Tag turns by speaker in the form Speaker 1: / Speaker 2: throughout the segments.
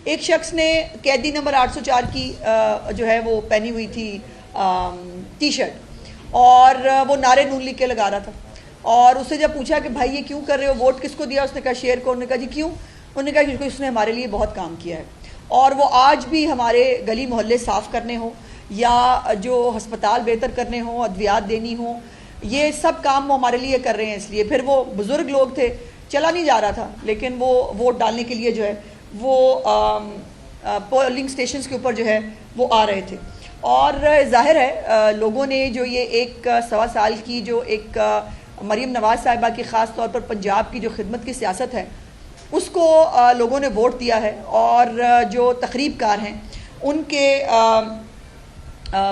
Speaker 1: ایک شخص نے قیدی نمبر 804 کی جو ہے وہ پہنی ہوئی تھی ٹی شرٹ، اور وہ نعرے نون لیگ کے لگا رہا تھا، اور اس سے جب پوچھا کہ بھائی یہ کیوں کر رہے ہو، ووٹ کس کو دیا، اس نے کہا شیر کو، انہوں نے کہا جی کیوں، انہوں نے کہا کہ اس نے ہمارے لیے بہت کام کیا ہے، اور وہ آج بھی ہمارے گلی محلے صاف کرنے ہوں یا جو ہسپتال بہتر کرنے ہوں، ادویات دینی ہوں، یہ سب کام وہ ہمارے لیے کر رہے ہیں۔ اس لیے پھر وہ بزرگ لوگ تھے، چلا نہیں جا رہا تھا، لیکن وہ ووٹ ڈالنے کے لیے جو ہے وہ پولنگ سٹیشنز کے اوپر جو ہے وہ آ رہے تھے، اور ظاہر ہے لوگوں نے جو یہ 1.25 سال کی جو ایک مریم نواز صاحبہ کی خاص طور پر پنجاب کی جو خدمت کی سیاست ہے اس کو لوگوں نے ووٹ دیا ہے، اور جو تخریب کار ہیں ان کے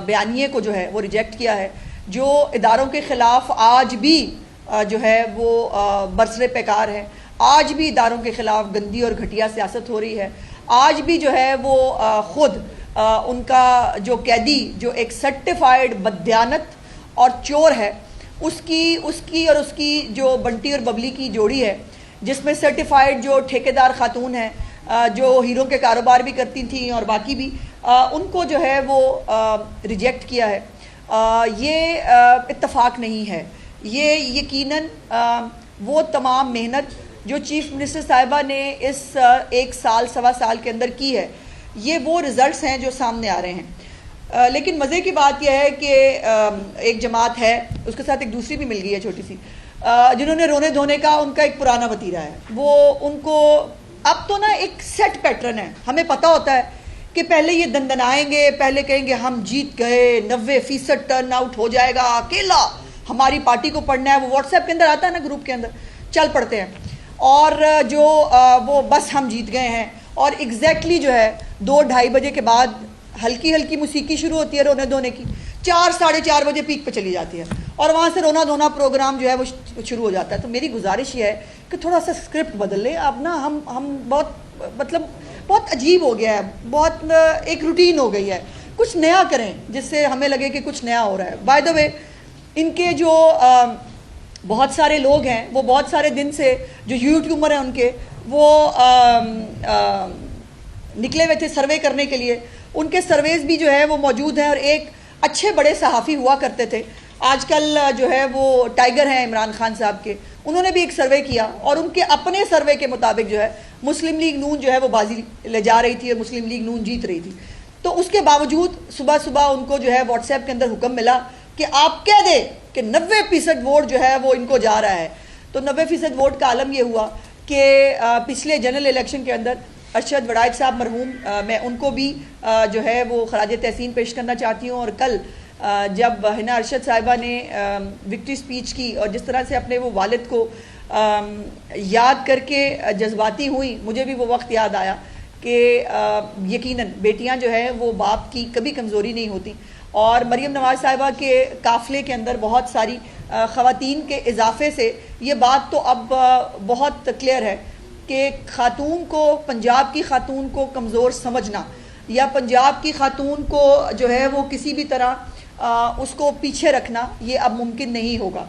Speaker 1: بیانیے کو جو ہے وہ ریجیکٹ کیا ہے، جو اداروں کے خلاف آج بھی جو ہے وہ برسر پیکار ہے، آج بھی اداروں کے خلاف گندی اور گھٹیا سیاست ہو رہی ہے، آج بھی جو ہے وہ خود ان کا جو قیدی جو ایک سرٹیفائیڈ بددیانت اور چور ہے، اس کی اور اس کی جو بنٹی اور ببلی کی جوڑی ہے، جس میں سرٹیفائیڈ جو ٹھیکیدار خاتون ہیں جو ہیروں کے کاروبار بھی کرتی تھیں اور باقی بھی، ان کو جو ہے وہ ریجیکٹ کیا ہے۔ یہ اتفاق نہیں ہے، یہ یقیناً وہ تمام محنت جو چیف منسٹر صاحبہ نے اس 1 سال سوا سال کے اندر کی ہے، یہ وہ رزلٹس ہیں جو سامنے آ رہے ہیں۔ لیکن مزے کی بات یہ ہے کہ ایک جماعت ہے، اس کے ساتھ ایک دوسری بھی مل گئی ہے چھوٹی سی، جنہوں نے رونے دھونے کا ان کا ایک پرانا وتیرہ ہے، وہ ان کو اب تو نا ایک سیٹ پیٹرن ہے، ہمیں پتہ ہوتا ہے کہ پہلے یہ دندنائیں گے، پہلے کہیں گے ہم جیت گئے، 90% ٹرن آؤٹ ہو جائے گا، اکیلا ہماری پارٹی کو پڑھنا ہے، وہ واٹس ایپ کے اندر آتا ہے نا، گروپ کے اندر چل پڑتے ہیں، اور جو وہ بس ہم جیت گئے ہیں، اور ایگزیکٹلی جو ہے 2-2:30 بجے کے بعد ہلکی ہلکی موسیقی شروع ہوتی ہے رونے دھونے کی، 4-4:30 بجے پیک پہ چلی جاتی ہے، اور وہاں سے رونا دھونا پروگرام جو ہے وہ شروع ہو جاتا ہے۔ تو میری گزارش یہ ہے کہ تھوڑا سا اسکرپٹ بدل لیں اب نا، ہم بہت عجیب ہو گیا ہے، بہت ایک روٹین ہو گئی ہے، کچھ نیا کریں جس سے ہمیں لگے کہ کچھ نیا ہو رہا ہے۔ بائی دا وے، ان کے جو بہت سارے لوگ ہیں، وہ بہت سارے دن سے جو یوٹیوبر ہیں ان کے، وہ نکلے ہوئے تھے سروے کرنے کے لیے، ان کے سرویز بھی جو ہے وہ موجود ہیں، اور ایک اچھے بڑے صحافی ہوا کرتے تھے، آج کل جو ہے وہ ٹائیگر ہیں عمران خان صاحب کے، انہوں نے بھی ایک سروے کیا، اور ان کے اپنے سروے کے مطابق جو ہے مسلم لیگ نون جو ہے وہ بازی لے جا رہی تھی اور مسلم لیگ نون جیت رہی تھی۔ تو اس کے باوجود صبح صبح ان کو جو ہے واٹس ایپ کے اندر حکم ملا کہ آپ کہہ دیں کہ 90% ووٹ جو ہے وہ ان کو جا رہا ہے۔ تو 90% ووٹ کا عالم یہ ہوا کہ پچھلے جنرل الیکشن کے اندر ارشد وڑائچ صاحب مرحوم، میں ان کو بھی جو ہے وہ خراج تحسین پیش کرنا چاہتی ہوں، اور کل جب حنا ارشد صاحبہ نے وکٹری سپیچ کی اور جس طرح سے اپنے وہ والد کو یاد کر کے جذباتی ہوئی، مجھے بھی وہ وقت یاد آیا کہ یقیناً بیٹیاں جو ہے وہ باپ کی کبھی کمزوری نہیں ہوتی، اور مریم نواز صاحبہ کے قافلے کے اندر بہت ساری خواتین کے اضافے سے یہ بات تو اب بہت کلیئر ہے کہ خاتون کو، پنجاب کی خاتون کو کمزور سمجھنا یا پنجاب کی خاتون کو جو ہے وہ کسی بھی طرح اس کو پیچھے رکھنا، یہ اب ممکن نہیں ہوگا۔